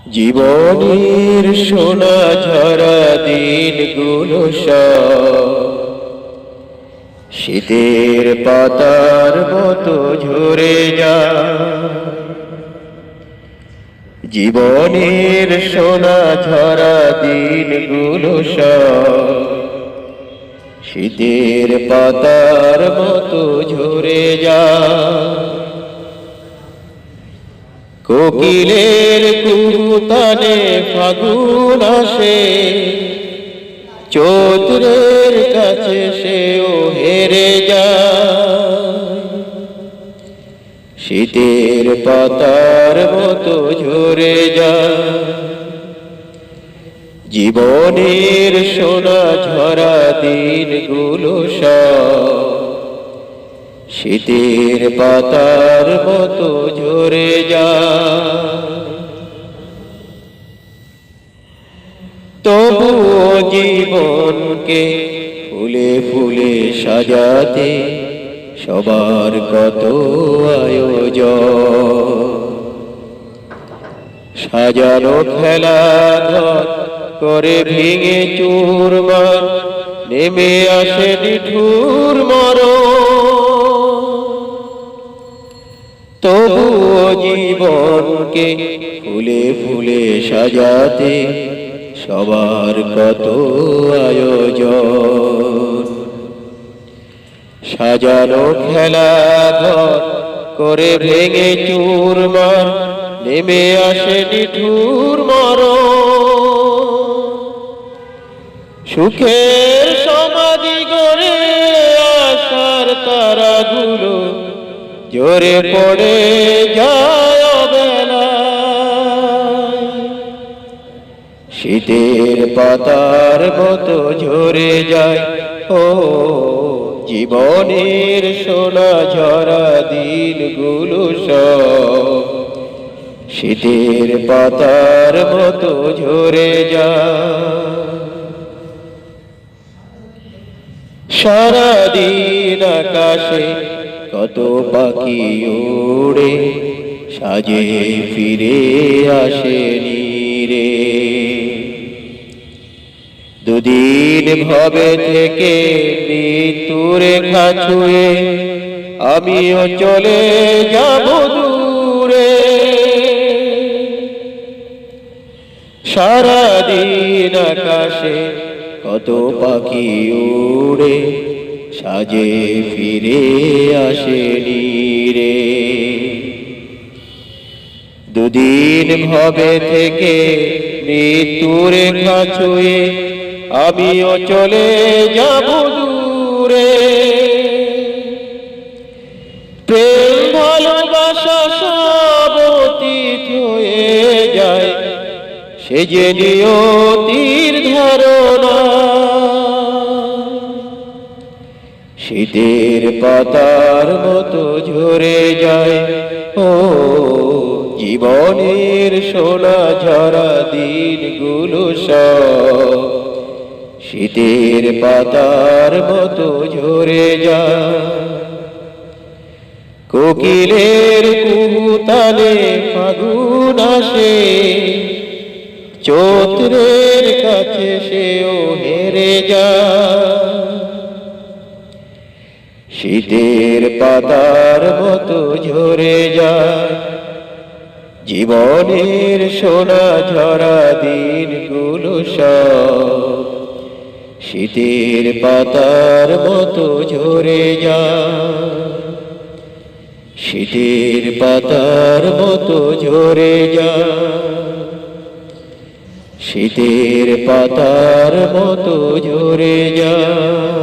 জীবনের সোনা ঝরা দিনগুলো সব শীতের পাতার মতো ঝরে যায়। জীবনের সোনা ঝরা দিনগুলো সব শীতের পাতার মতো ঝরে যায়। কোকিলের কুহুতানে ফাগুন আসে, চৈত্রের কাছে সেও হেরে যায়। শীতের পাতার মতো ঝরে যায়। জীবনের সোনা ঝরা দিনগুলো সব শীতের পাতার মতো ঝরে যায়। তবুও জীবনকে ফুলে ফুলে সাজাতে সবার কত আয়োজন। সাজানো খেলাঘর করে ভেঙে চুরমার নেমে আসে নিঠুর মরণ। তবুও জীবনকে ফুলে ফুলে সাজাতে সবার কত আয়োজন। সাজানো খেলাঘর করে ভেঙে চুরমার নেমে আসে নিঠুর মরণ। সুখের সমাধি গড়ে আশার তারাগুলো ঝরে পড়ে যায় অবেলায়। শীতের পাতার মতো ঝরে যায় ও জীবনের সোনা ঝরা দিনগুলো সব শীতের পাতার মতো ঝরে যায়। সারাদিন আকাশে কত পাখি উড়ে সাজে ফিরে আসেনি রে। দুদিন ভবে থেকে মৃত্যুর রেখা ছুঁয়ে আমিও চলে যাব দূরে। সারাদিন আকাশে কত পাখি উড়ে সাজে ফিরে আসেনি রে। দুদিন ভবে থেকে মৃত্যুর রেখা ছুঁয়ে আমিও চলে যাব দূরে। প্রেম ভালোবাসা সব অতীত হয়ে যায়, সে যে নিয়তির ধারণা। শীতের পাতার মতো ঝরে যায় ও জীবনের সোনা ঝরা দিনগুলো সব শীতের পাতার মতো ঝরে যায়। কোকিলের কুহুতানে ফাগুন আসে, চৈত্রের কাছে সেও হেরে যায়। শীতের পাতার মতো ঝরে যায়। জীবনের সোনা ঝরা দিনগুলো সব শীতের পাতার মতো ঝরে যায়। শীতের পাতার মতো ঝরে যায়। শীতের পাতার মতো ঝরে যায়।